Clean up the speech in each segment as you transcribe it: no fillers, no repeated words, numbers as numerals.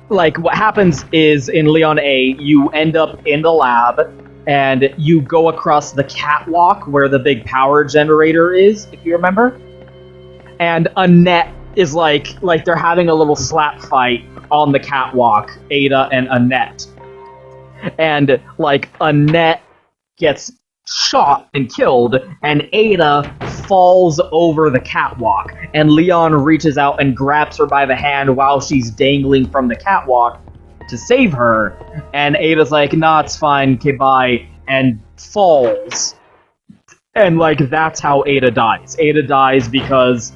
like, what happens is, in Leon A, you end up in the lab, and you go across the catwalk where the big power generator is, if you remember. And Annette is like they're having a little slap fight on the catwalk, Ada and Annette. And, like, Annette gets shot and killed, and Ada falls over the catwalk, and Leon reaches out and grabs her by the hand while she's dangling from the catwalk to save her, and Ada's like, nah, it's fine, okay, bye, and falls. And, like, that's how Ada dies. Ada dies because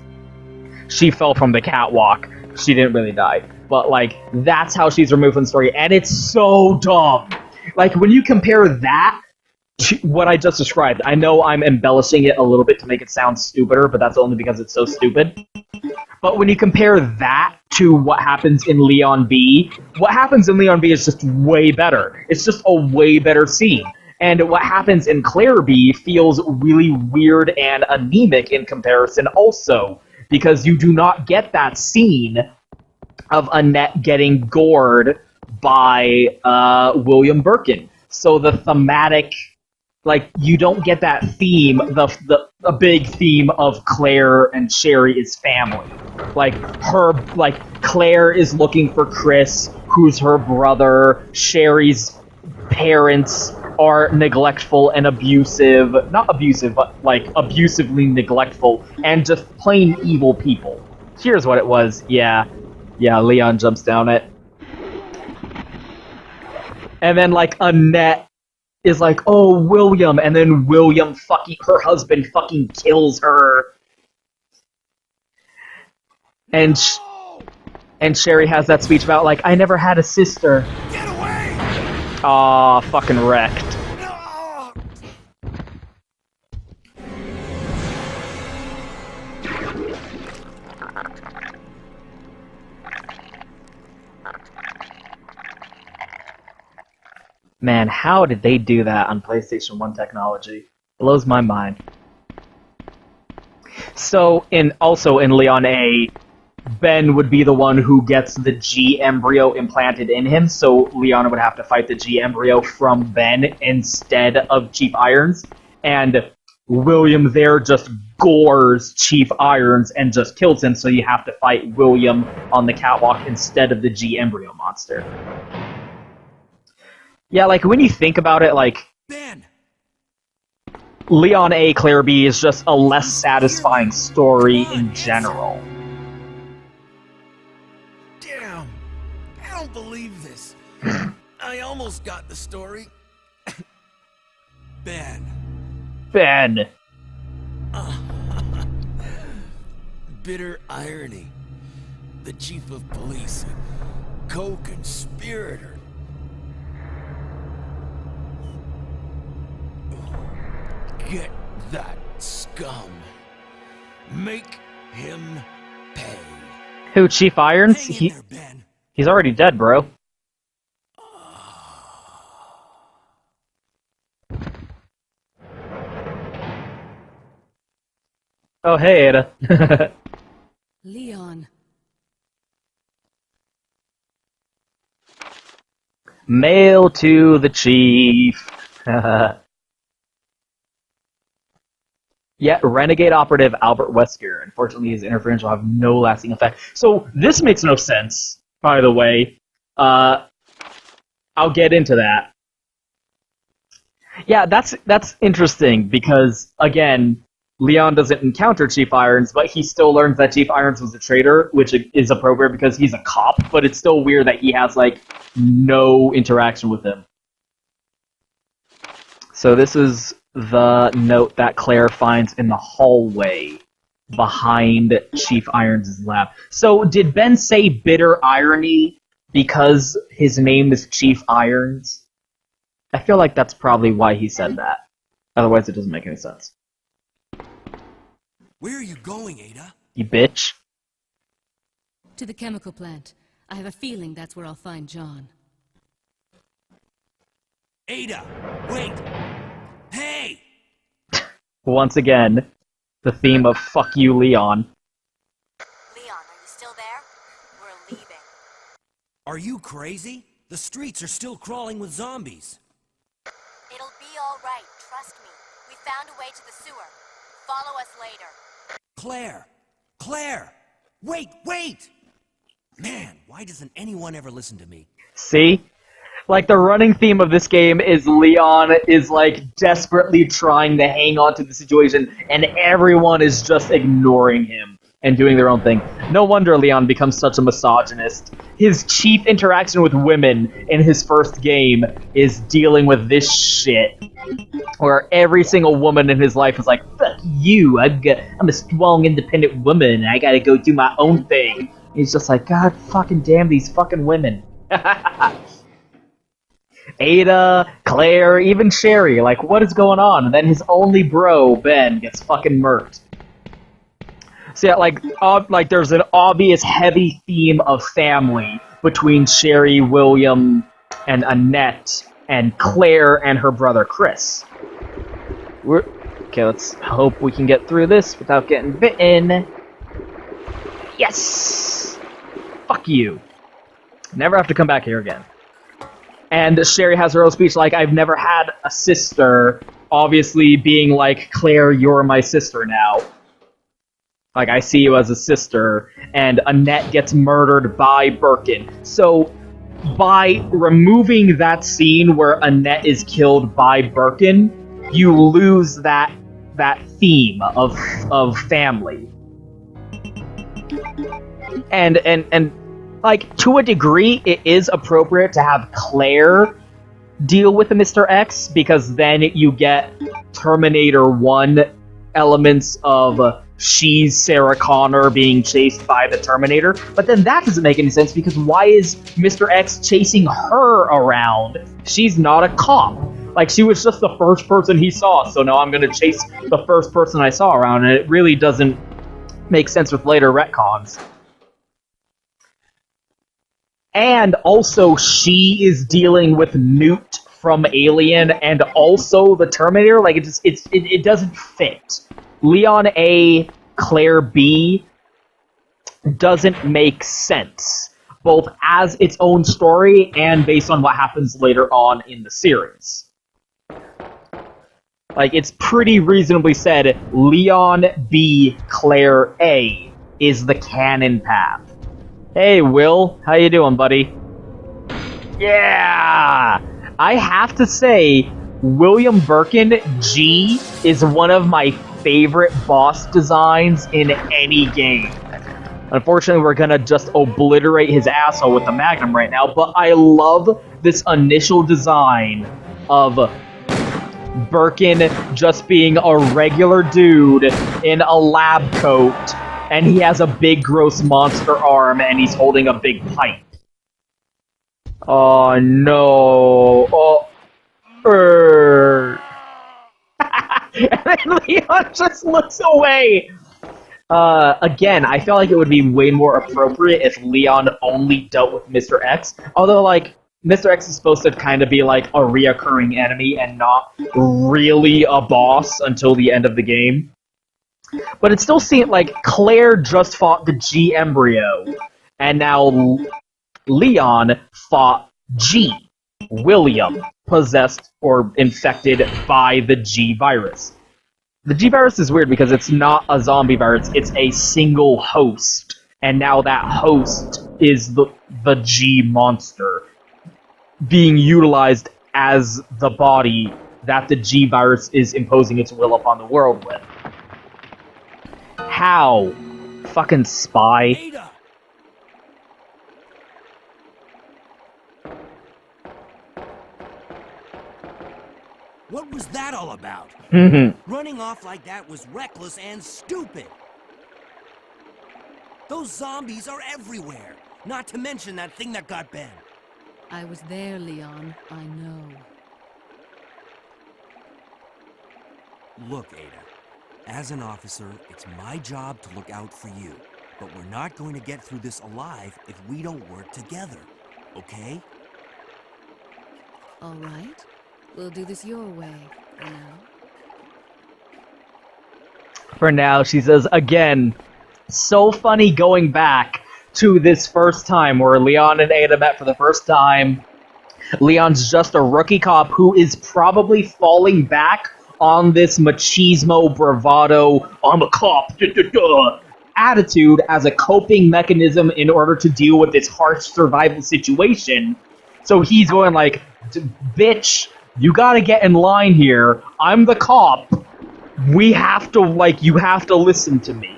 she fell from the catwalk. She didn't really die. But, like, that's how she's removed from the story, and it's so dumb. Like, when you compare that to what I just described, I know I'm embellishing it a little bit to make it sound stupider, but that's only because it's so stupid. But when you compare that to what happens in Leon B, what happens in Leon B is just way better. It's just a way better scene. And what happens in Claire B feels really weird and anemic in comparison also, because you do not get that scene of Annette getting gored by William Birkin. So the thematic, like, you don't get that theme, the big theme of Claire and Sherry is family. Like, Claire is looking for Chris, who's her brother. Sherry's parents are neglectful and abusive. Not abusive, but, like, abusively neglectful, and just plain evil people. Here's what it was. Yeah, Leon jumps down it. And then, like, Annette is like, oh, William, and then William her husband fucking kills her. And Sherry has that speech about, like, I never had a sister. Get away! Aw, fucking wrecked. No! Man, how did they do that on PlayStation 1 technology? Blows my mind. So, also in Leon A, Ben would be the one who gets the G embryo implanted in him, so Leon would have to fight the G embryo from Ben instead of Chief Irons, and William there just gores Chief Irons and just kills him, so you have to fight William on the catwalk instead of the G embryo monster. Yeah, like, when you think about it, like, Ben! Leon A. Claire B is just a less satisfying story in general. Damn! I don't believe this. I almost got the story. Ben. Bitter irony. The chief of police, co-conspirator. Get that scum. Make him pay. Who, Chief Irons? Hang in there, Ben. He's already dead, bro. Oh, hey, Ada. Leon. Mail to the chief. Yet, renegade operative Albert Wesker. Unfortunately, his interference will have no lasting effect. So, this makes no sense, by the way. I'll get into that. Yeah, that's interesting, because, again, Leon doesn't encounter Chief Irons, but he still learns that Chief Irons was a traitor, which is appropriate because he's a cop, but it's still weird that he has, like, no interaction with him. So this is the note that Claire finds in the hallway behind Chief Irons' lab. So, did Ben say bitter irony because his name is Chief Irons? I feel like that's probably why he said that. Otherwise, it doesn't make any sense. Where are you going, Ada? You bitch. To the chemical plant. I have a feeling that's where I'll find John. Ada! Wait! Hey! Once again, the theme of fuck you, Leon. Leon, are you still there? We're leaving. Are you crazy? The streets are still crawling with zombies. It'll be all right, trust me. We found a way to the sewer. Follow us later. Claire! Claire! Wait! Man, why doesn't anyone ever listen to me? See? Like, the running theme of this game is Leon is, like, desperately trying to hang on to the situation, and everyone is just ignoring him and doing their own thing. No wonder Leon becomes such a misogynist. His chief interaction with women in his first game is dealing with this shit, where every single woman in his life is like, fuck you, I'm a strong, independent woman, I gotta go do my own thing. He's just like, God fucking damn these fucking women. Ada, Claire, even Sherry, like, what is going on? And then his only bro, Ben, gets fucking murked. So yeah, like there's an obvious heavy theme of family between Sherry, William, and Annette, and Claire and her brother Chris. Okay, let's hope we can get through this without getting bitten. Yes! Fuck you. Never have to come back here again. And Sherry has her own speech like, I've never had a sister, obviously being like, Claire, you're my sister now. Like, I see you as a sister. And Annette gets murdered by Birkin. So, by removing that scene where Annette is killed by Birkin, you lose that theme of family. And like, to a degree, it is appropriate to have Claire deal with Mr. X, because then you get Terminator 1 elements of she's Sarah Connor being chased by the Terminator, but then that doesn't make any sense, because why is Mr. X chasing her around? She's not a cop. Like, she was just the first person he saw, so now I'm gonna chase the first person I saw around, and it really doesn't make sense with later retcons. And also, she is dealing with Newt from Alien and also the Terminator. Like, it doesn't fit. Leon A, Claire B doesn't make sense, both as its own story and based on what happens later on in the series. Like, it's pretty reasonably said, Leon B, Claire A is the canon path. Hey, Will. How you doing, buddy? Yeah! I have to say, William Birkin, G, is one of my favorite boss designs in any game. Unfortunately, we're gonna just obliterate his asshole with the Magnum right now, but I love this initial design of Birkin just being a regular dude in a lab coat, and he has a big, gross monster arm, and he's holding a big pipe. Oh, no. Oh. And then Leon just looks away. Again, I feel like it would be way more appropriate if Leon only dealt with Mr. X. Although, like, Mr. X is supposed to kind of be, like, a reoccurring enemy and not really a boss until the end of the game. But it still seemed like Claire just fought the G embryo, and now Leon fought G, William, possessed or infected by the G virus. The G virus is weird because it's not a zombie virus, it's a single host, and now that host is the G monster being utilized as the body that the G virus is imposing its will upon the world with. How? Fucking spy. Ada! What was that all about? Running off like that was reckless and stupid. Those zombies are everywhere. Not to mention that thing that got Ben. I was there, Leon. I know. Look, Ada. As an officer, it's my job to look out for you. But we're not going to get through this alive if we don't work together. Okay? All right. We'll do this your way, for now. For now, she says, again, so funny going back to this first time where Leon and Ada met for the first time. Leon's just a rookie cop who is probably falling back on this machismo, bravado, I'm a cop, attitude as a coping mechanism in order to deal with this harsh survival situation. So he's going like, bitch, you gotta get in line here. I'm the cop. We have to, like, you have to listen to me.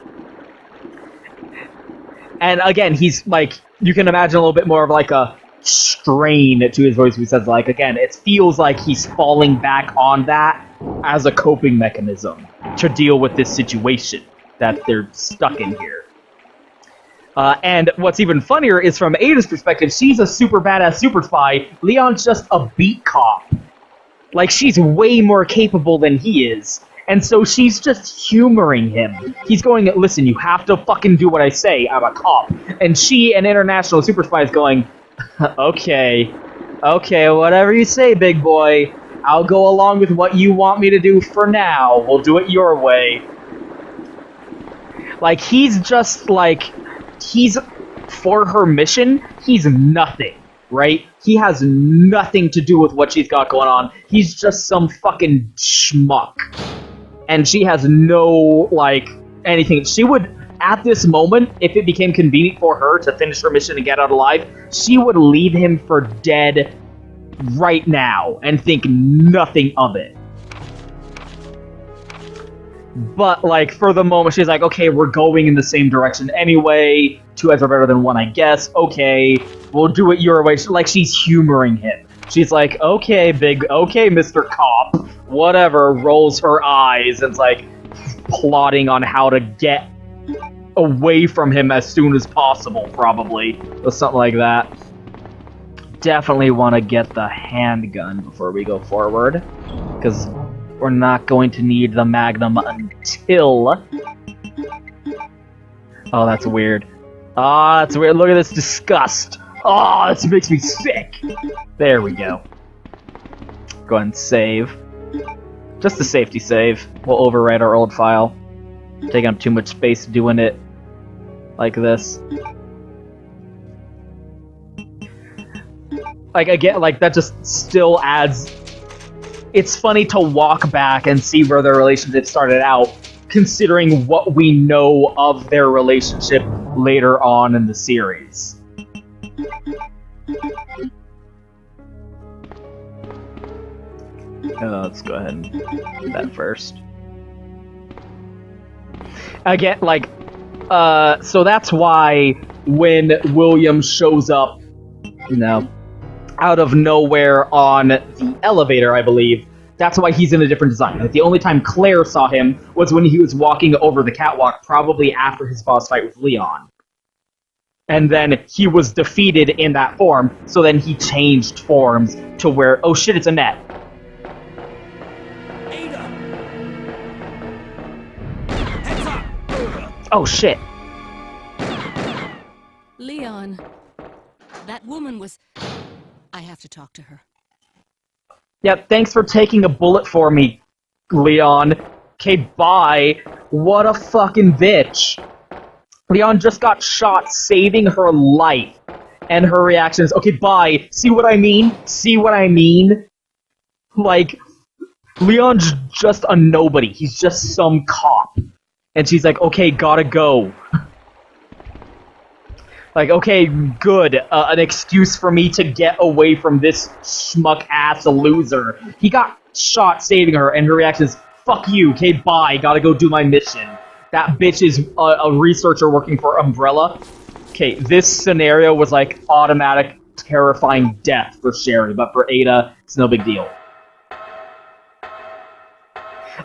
And again, he's like, you can imagine a little bit more of like a strain to his voice. He says, like, again, it feels like he's falling back on that as a coping mechanism to deal with this situation that they're stuck in here. And what's even funnier is from Ada's perspective, she's a super badass super spy. Leon's just a beat cop. Like, she's way more capable than he is. And so she's just humoring him. He's going, listen, you have to fucking do what I say, I'm a cop. And she, an international super spy, is going, okay, whatever you say, big boy. I'll go along with what you want me to do for now. We'll do it your way. Like, he's just, like, he's, for her mission, he's nothing, right? He has nothing to do with what she's got going on. He's just some fucking schmuck. And she has no, like, anything. She would, at this moment, if it became convenient for her to finish her mission and get out alive, she would leave him for dead right now and think nothing of it. But, like, for the moment, she's like, okay, we're going in the same direction anyway. Two heads are better than one, I guess. Okay, we'll do it your way. Like, she's humoring him. She's like, okay, Mr. Cop. Whatever, rolls her eyes and's like plotting on how to get away from him as soon as possible, probably. Or something like that. Definitely want to get the handgun before we go forward. Because we're not going to need the Magnum until... Oh, that's weird. Ah, that's weird. Look at this disgust. Oh, this makes me sick. There we go. Go ahead and save. Just a safety save. We'll overwrite our old file. Taking up too much space doing it like this. Like, again, like, that just still adds... It's funny to walk back and see where their relationship started out, considering what we know of their relationship later on in the series. Let's go ahead and do that first. Again, like, so that's why when William shows up, you know, out of nowhere on the elevator, I believe, that's why he's in a different design. Like, the only time Claire saw him was when he was walking over the catwalk, probably after his boss fight with Leon. And then he was defeated in that form, so then he changed forms to where, oh shit, it's Annette. Oh, shit. Leon, that woman was... I have to talk to her. Yep, thanks for taking a bullet for me, Leon. Okay, bye. What a fucking bitch. Leon just got shot saving her life. And her reaction is, okay, bye. See what I mean? See what I mean? Like, Leon's just a nobody. He's just some cop. And she's like, okay, gotta go. Like, okay, good. An excuse for me to get away from this schmuck-ass loser. He got shot saving her, and her reaction is, fuck you, okay, bye, gotta go do my mission. That bitch is a researcher working for Umbrella. Okay, this scenario was like automatic, terrifying death for Sherry, but for Ada, it's no big deal.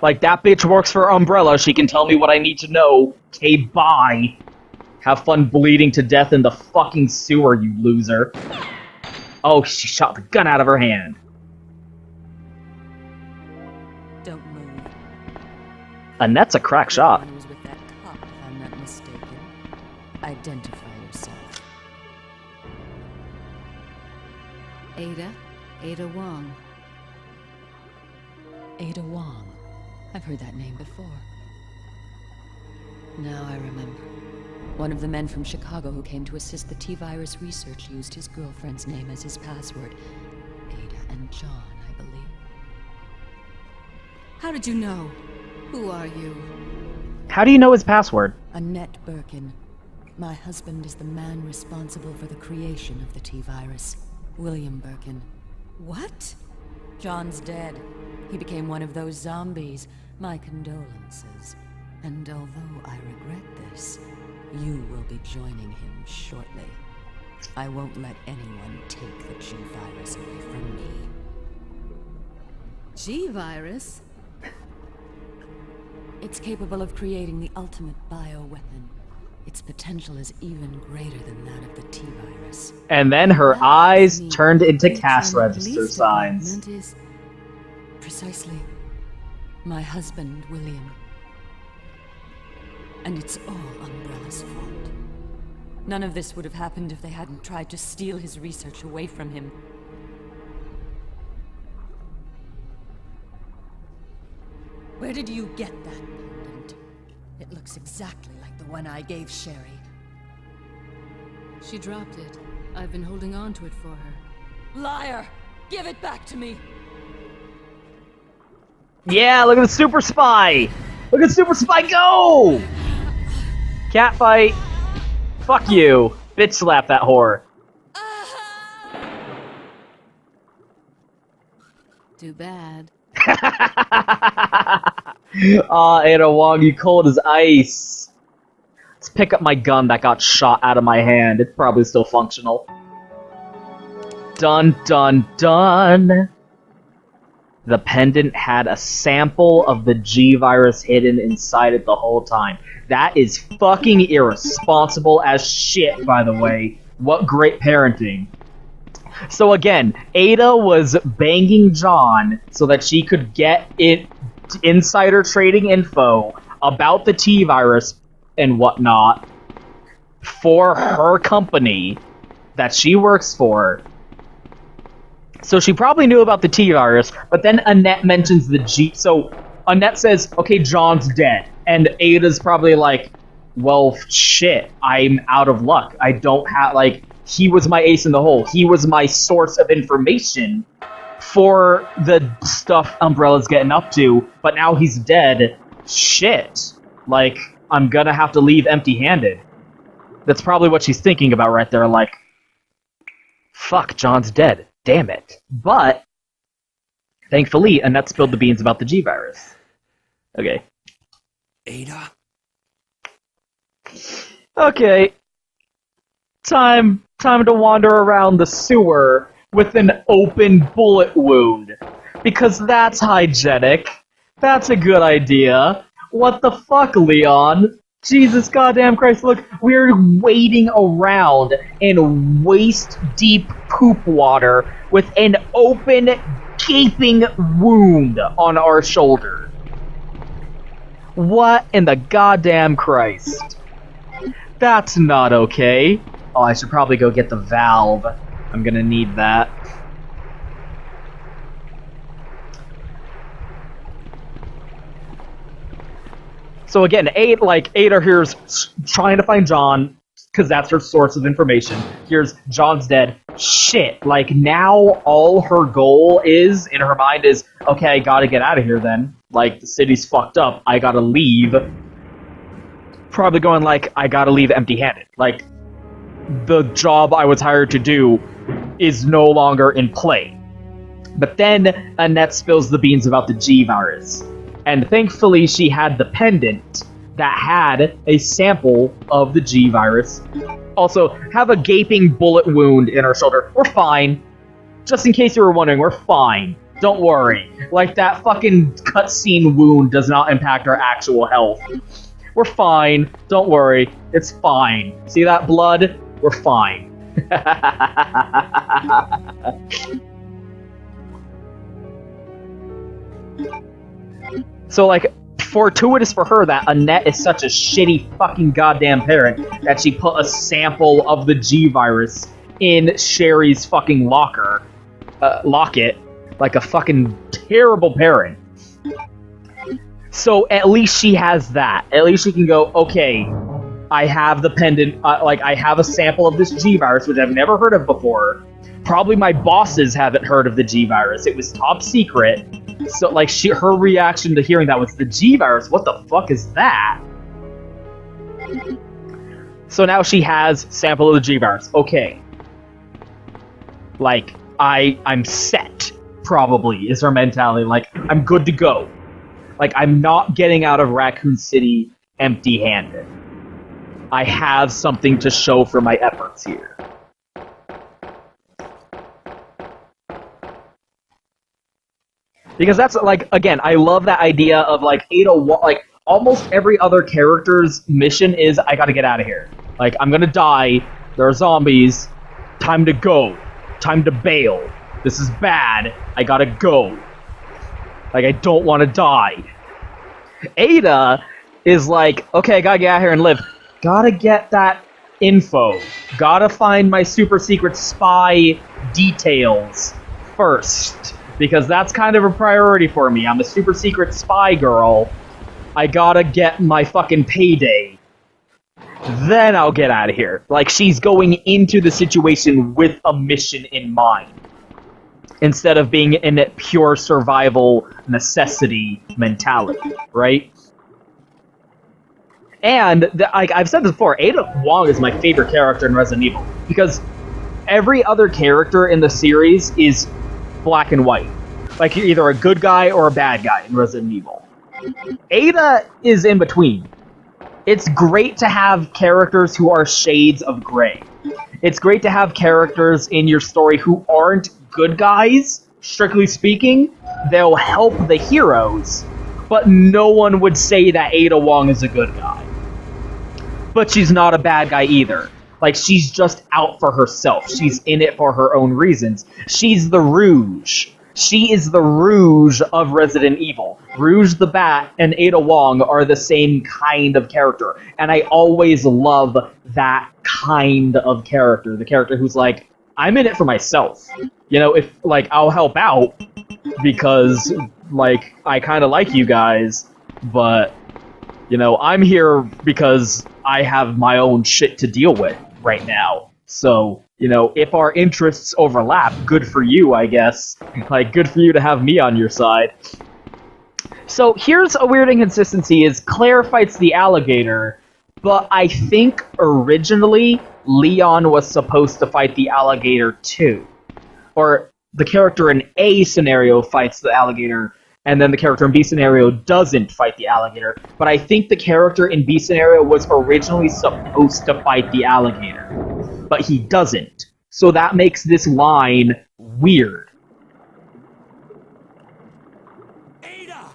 Like, that bitch works for Umbrella, she can tell me what I need to know. Okay, bye. Have fun bleeding to death in the fucking sewer, you loser. Oh, she shot the gun out of her hand. Don't move. Annette's a crack shot. Who's with that cop, if I'm not mistaken. Identify yourself. Ada Wong. Ada Wong. I've heard that name before. Now I remember. One of the men from Chicago who came to assist the T-virus research used his girlfriend's name as his password. Ada and John, I believe. How did you know? Who are you? How do you know his password? Annette Birkin. My husband is the man responsible for the creation of the T-virus. William Birkin. What? John's dead. He became one of those zombies. My condolences. And although I regret this, you will be joining him shortly. I won't let anyone take the G-virus away from me. G-virus? It's capable of creating the ultimate bioweapon. Its potential is even greater than that of the T-virus. And then her eyes turned into cash register signs. Is... Precisely. My husband, William. And it's all Umbrella's fault. None of this would have happened if they hadn't tried to steal his research away from him. Where did you get that pendant? It looks exactly like the one I gave Sherry. She dropped it. I've been holding on to it for her. Liar! Give it back to me! Yeah, look at the super spy! Look at super spy go! Cat fight. Fuck you. Bitch slap that whore. Too bad. Aw, Ada Wong, you cold as ice. Let's pick up my gun that got shot out of my hand. It's probably still functional. Dun dun dun! The pendant had a sample of the G-virus hidden inside it the whole time. That is fucking irresponsible as shit, by the way. What great parenting. So again, Ada was banging John so that she could get it insider trading info about the T-virus and whatnot for her company that she works for. So she probably knew about the T-virus, but then Annette mentions the G... So Annette says, okay, John's dead. And Ada's probably like, well, shit, I'm out of luck. I don't have, like, he was my ace in the hole. He was my source of information for the stuff Umbrella's getting up to, but now he's dead. Shit. Like, I'm gonna have to leave empty-handed. That's probably what she's thinking about right there, like, fuck, John's dead. Damn it. But, thankfully, Annette spilled the beans about the G-virus. Okay. Ada? Okay. Time to wander around the sewer with an open bullet wound. Because that's hygienic. That's a good idea. What the fuck, Leon? Jesus goddamn Christ, look, we're wading around in waist-deep poop water with an open, gaping wound on our shoulder. What in the goddamn Christ? That's not okay. Oh, I should probably go get the valve. I'm gonna need that. So again, Ada here's trying to find John, because that's her source of information. Here's John's dead. Shit, like, now all her goal is, in her mind, is, okay, I gotta get out of here then. Like, the city's fucked up, I gotta leave. Probably going like, I gotta leave empty-handed. Like, the job I was hired to do is no longer in play. But then Annette spills the beans about the G-virus. And thankfully she had the pendant that had a sample of the G-virus. Also, have a gaping bullet wound in her shoulder. We're fine. Just in case you were wondering, we're fine. Don't worry. Like, that fucking cutscene wound does not impact our actual health. We're fine. Don't worry. It's fine. See that blood? We're fine. So, like, fortuitous for her that Annette is such a shitty fucking goddamn parent that she put a sample of the G-virus in Sherry's fucking locket, like a fucking terrible parent. So at least she has that. At least she can go, okay, I have the pendant, like, I have a sample of this G-Virus, which I've never heard of before. Probably my bosses haven't heard of the G-Virus. It was top secret. So, like, her reaction to hearing that was, the G-Virus? What the fuck is that? So now she has sample of the G-Virus. Okay. Like, I'm set, probably, is her mentality. Like, I'm good to go. Like, I'm not getting out of Raccoon City empty-handed. I have something to show for my efforts here. Because that's, like, again, I love that idea of, like, Ada, like, almost every other character's mission is, I gotta get out of here. Like, I'm gonna die, there are zombies, time to go, time to bail. This is bad, I gotta go. Like, I don't want to die. Ada is like, okay, I gotta get out of here and live. Gotta get that info. Gotta find my super secret spy details first. Because that's kind of a priority for me. I'm a super secret spy girl. I gotta get my fucking payday. Then I'll get out of here. Like, she's going into the situation with a mission in mind. Instead of being in a pure survival necessity mentality, right? And, like I've said this before, Ada Wong is my favorite character in Resident Evil. Because every other character in the series is black and white. Like, you're either a good guy or a bad guy in Resident Evil. Ada is in between. It's great to have characters who are shades of gray. It's great to have characters in your story who aren't good guys, strictly speaking. They'll help the heroes, but no one would say that Ada Wong is a good guy. But she's not a bad guy either. Like, she's just out for herself. She's in it for her own reasons. She's the Rouge. She is the Rouge of Resident Evil. Rouge the Bat and Ada Wong are the same kind of character. And I always love that kind of character. The character who's like, I'm in it for myself. You know, if, like, I'll help out because, like, I kind of like you guys, but, you know, I'm here because I have my own shit to deal with right now. So, you know, if our interests overlap, good for you, I guess. Like, good for you to have me on your side. So, here's a weird inconsistency, is Claire fights the alligator, but I think originally Leon was supposed to fight the alligator too. Or the character in A scenario fights the alligator, and then the character in B scenario doesn't fight the alligator. But I think the character in B scenario was originally supposed to fight the alligator. But he doesn't. So that makes this line weird. Ada!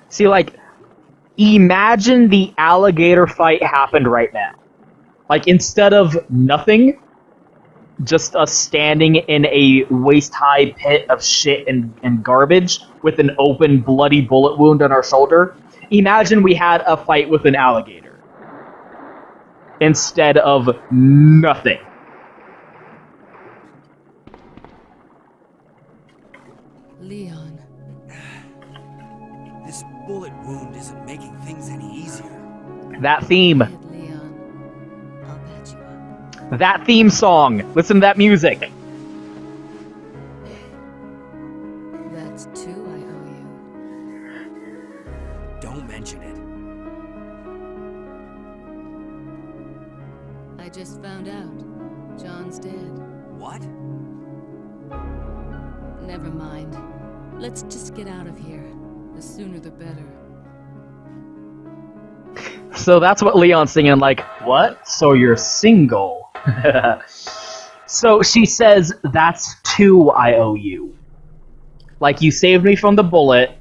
See, like, imagine the alligator fight happened right now. Like, instead of nothing, just us standing in a waist-high pit of shit and garbage with an open, bloody bullet wound on our shoulder, imagine we had a fight with an alligator. Instead of nothing. Leon. This bullet wound isn't making things any easier. That theme. Leon. I'll patch you up. That theme song. Listen to that music. That's 2 I owe you. Don't mention it. I just found out. John's dead. What? Never mind. Let's just get out of here. The sooner the better. So that's what Leon's singing, like, what? So you're single. So she says, that's 2 I owe you. Like, you saved me from the bullet,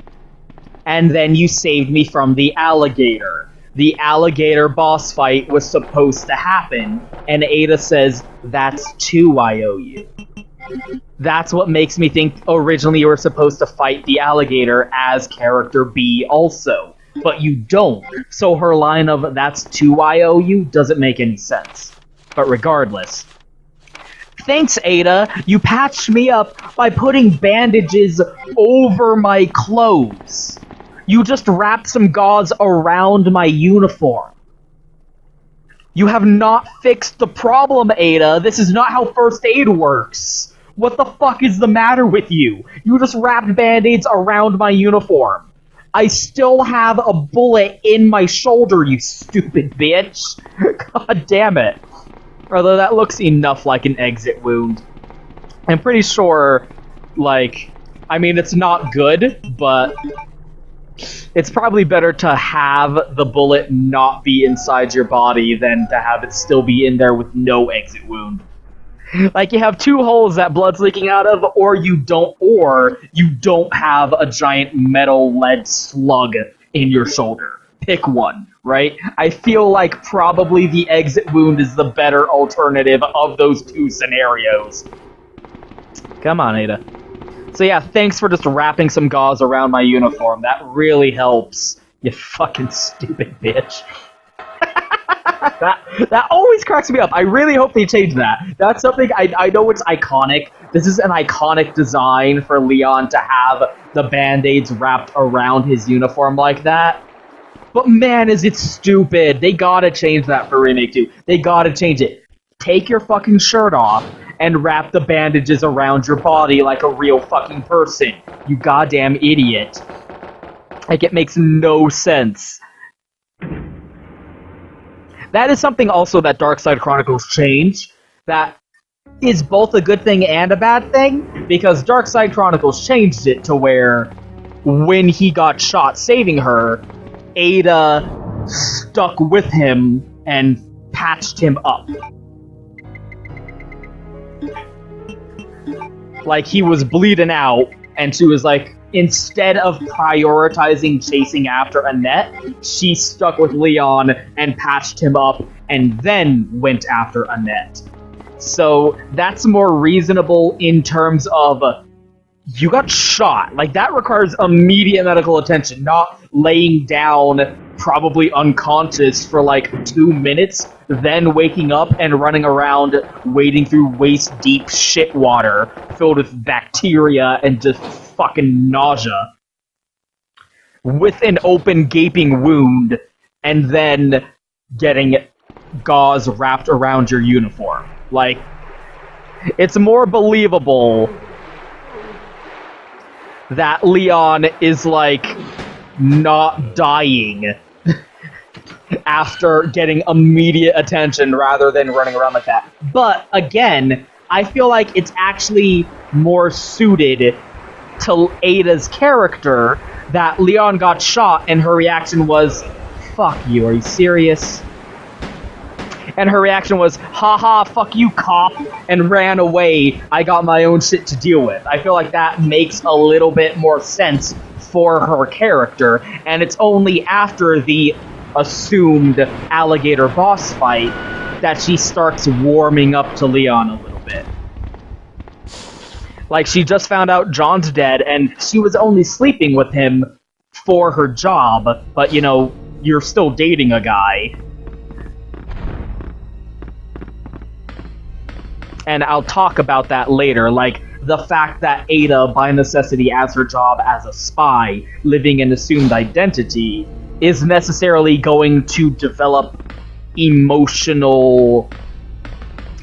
and then you saved me from the alligator. The alligator boss fight was supposed to happen, and Ada says, that's 2 I owe you. That's what makes me think originally you were supposed to fight the alligator as character B also. But you don't. So her line of, that's 2 I owe you, doesn't make any sense. But regardless. Thanks, Ada. You patched me up by putting bandages over my clothes. You just wrapped some gauze around my uniform. You have not fixed the problem, Ada. This is not how first aid works. What the fuck is the matter with you? You just wrapped band-aids around my uniform. I still have a bullet in my shoulder, you stupid bitch. God damn it. Although that looks enough like an exit wound. I'm pretty sure, like, I mean, it's not good, but it's probably better to have the bullet not be inside your body than to have it still be in there with no exit wound. Like, you have two holes that blood's leaking out of, or you don't have a giant metal lead slug in your shoulder. Pick one, right? I feel like probably the exit wound is the better alternative of those two scenarios. Come on, Ada. So yeah, thanks for just wrapping some gauze around my uniform. That really helps, you fucking stupid bitch. That always cracks me up. I really hope they change that. That's something, I know it's iconic. This is an iconic design for Leon to have the band-aids wrapped around his uniform like that. But man, is it stupid. They gotta change that for Remake 2. They gotta change it. Take your fucking shirt off and wrap the bandages around your body like a real fucking person. You goddamn idiot. Like, it makes no sense. That is something also that Darkside Chronicles changed, that is both a good thing and a bad thing, because Darkside Chronicles changed it to where, when he got shot saving her, Ada stuck with him and patched him up. Like, he was bleeding out, and she was like, instead of prioritizing chasing after Annette, she stuck with Leon and patched him up, and then went after Annette. So, that's more reasonable in terms of, you got shot. Like, that requires immediate medical attention, not laying down, probably unconscious for like 2 minutes, then waking up and running around wading through waist-deep shit water filled with bacteria and just fucking nausea. With an open, gaping wound, and then getting gauze wrapped around your uniform. Like, it's more believable that Leon is, like, not dying after getting immediate attention rather than running around like that. But, again, I feel like it's actually more suited to Ada's character that Leon got shot and her reaction was, fuck you, are you serious? And her reaction was, haha, fuck you, cop, and ran away. I got my own shit to deal with. I feel like that makes a little bit more sense for her character, and it's only after the assumed alligator boss fight that she starts warming up to Leon a little bit. Like, she just found out John's dead, and she was only sleeping with him for her job, but, you know, you're still dating a guy. And I'll talk about that later, like, the fact that Ada, by necessity, as her job as a spy, living an assumed identity, is necessarily going to develop emotional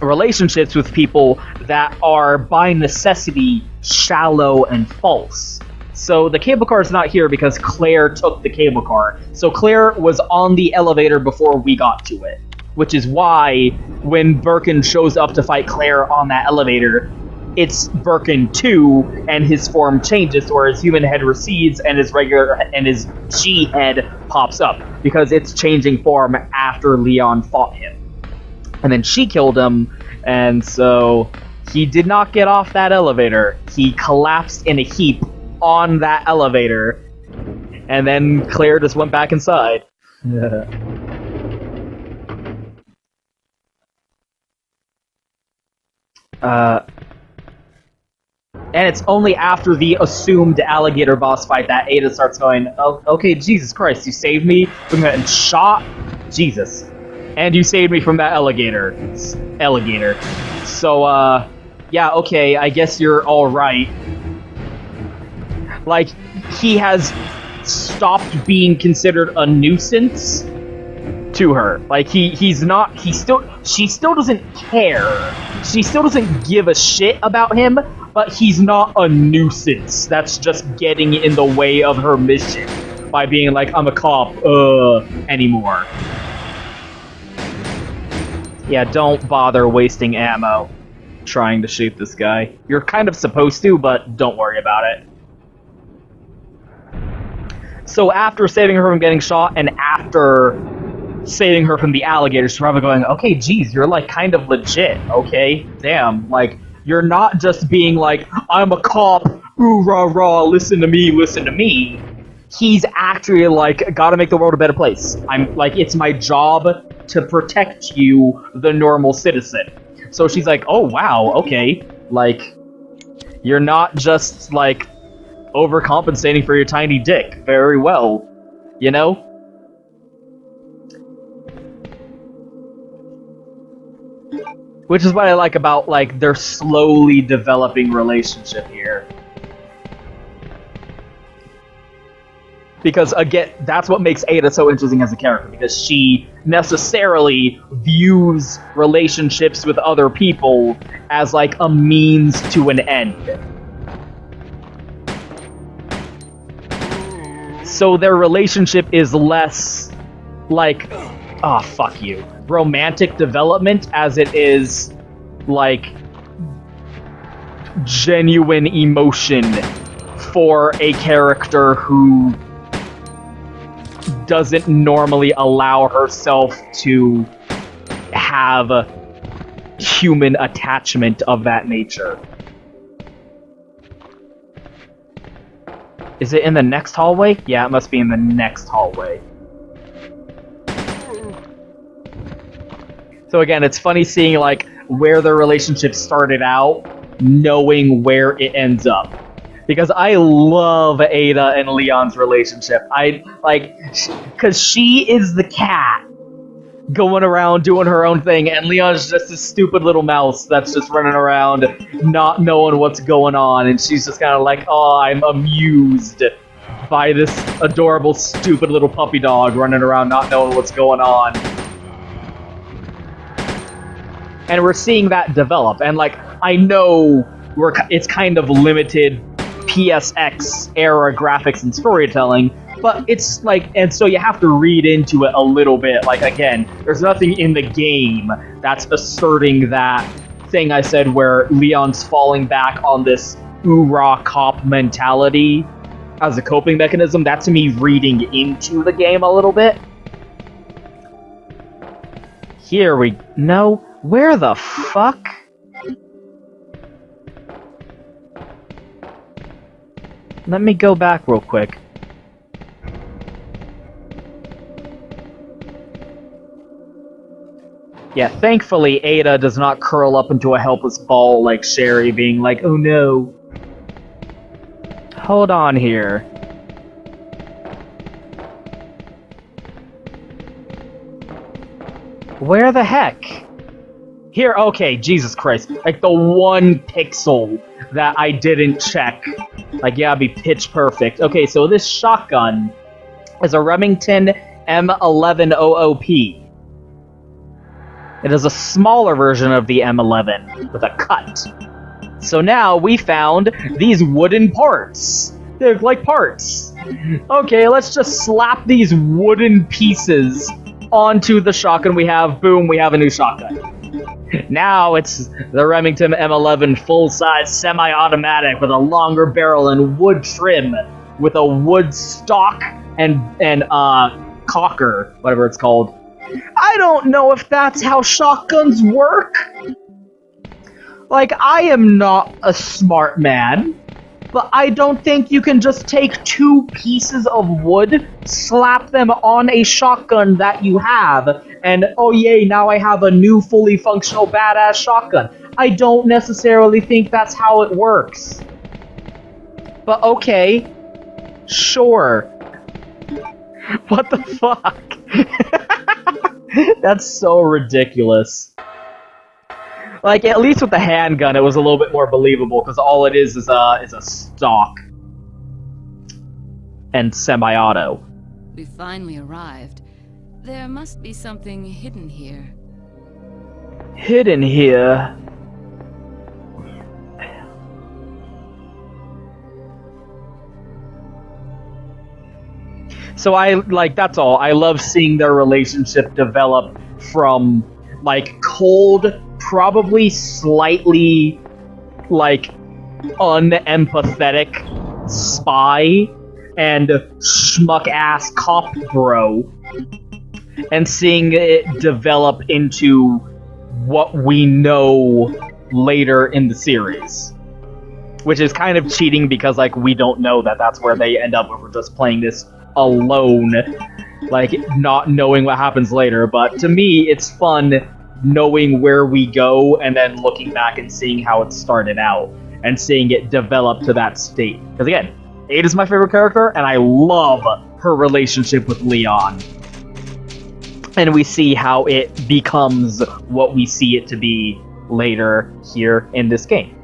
relationships with people that are, by necessity, shallow and false. So the cable car is not here because Claire took the cable car. So Claire was on the elevator before we got to it. Which is why, when Birkin shows up to fight Claire on that elevator, it's Birkin 2, and his form changes, where his human head recedes, and his G head pops up, because it's changing form after Leon fought him. And then she killed him, and so he did not get off that elevator. He collapsed in a heap on that elevator, and then Claire just went back inside. And it's only after the assumed alligator boss fight that Ada starts going, oh, okay, Jesus Christ, you saved me from getting shot? Jesus. And you saved me from that alligator. So, yeah, okay, I guess you're alright. Like, he has stopped being considered a nuisance to her. Like, she still doesn't care. She still doesn't give a shit about him, but he's not a nuisance that's just getting in the way of her mission by being like, I'm a cop, anymore. Yeah, don't bother wasting ammo trying to shoot this guy. You're kind of supposed to, but don't worry about it. So after saving her from getting shot, and after saving her from the alligator, she's probably going, okay, geez, you're like kind of legit, okay? Damn, like, you're not just being like, I'm a cop, ooh rah rah, listen to me, listen to me. He's actually like, gotta make the world a better place. I'm like, it's my job to protect you, the normal citizen. So she's like, oh wow, okay, like, you're not just like overcompensating for your tiny dick. Very well, you know? Which is what I like about, like, their slowly developing relationship here. Because, again, that's what makes Ada so interesting as a character, because she necessarily views relationships with other people as, like, a means to an end. So their relationship is less, like, oh, fuck you, romantic development as it is, like, genuine emotion for a character who doesn't normally allow herself to have human attachment of that nature. Is it in the next hallway? Yeah, it must be in the next hallway. So again, it's funny seeing, like, where the relationship started out, knowing where it ends up. Because I love Ada and Leon's relationship. Because she is the cat going around doing her own thing, and Leon's just a stupid little mouse that's just running around not knowing what's going on, and she's just kind of like, oh, I'm amused by this adorable, stupid little puppy dog running around not knowing what's going on. And we're seeing that develop, and, like, I know it's kind of limited PSX era graphics and storytelling, but it's like, and so you have to read into it a little bit. Like, again, there's nothing in the game that's asserting that thing I said where Leon's falling back on this oorah cop mentality as a coping mechanism. That's me reading into the game a little bit. Here we... No? Where the fuck? Let me go back real quick. Yeah, thankfully Ada does not curl up into a helpless ball like Sherry, being like, oh no. Hold on here. Where the heck? Here, okay, Jesus Christ. Like, the one pixel that I didn't check. Like, yeah, it'd be pitch perfect. Okay, so this shotgun is a Remington M1100P. It is a smaller version of the M11 with a cut. So now we found these wooden parts. They're like parts. Okay, let's just slap these wooden pieces onto the shotgun we have. Boom, we have a new shotgun. Now it's the Remington M11 full-size semi-automatic with a longer barrel and wood trim with a wood stock and cocker, whatever it's called. I don't know if that's how shotguns work. Like, I am not a smart man, but I don't think you can just take two pieces of wood, slap them on a shotgun that you have, and oh yay, now I have a new fully functional badass shotgun. I don't necessarily think that's how it works. But okay, sure. What the fuck? That's so ridiculous. Like, at least with the handgun, it was a little bit more believable, because all it is a stock. and semi-auto. We finally arrived. There must be something hidden here. Hidden here. So that's all. I love seeing their relationship develop from, like, cold, probably slightly, like, unempathetic spy and schmuck-ass cop bro, and seeing it develop into what we know later in the series. Which is kind of cheating because, like, we don't know that that's where they end up if we're just playing this alone, like, not knowing what happens later. But to me, it's fun knowing where we go and then looking back and seeing how it started out and seeing it develop to that state. Because again, Ada's my favorite character, and I love her relationship with Leon. And we see how it becomes what we see it to be later here in this game.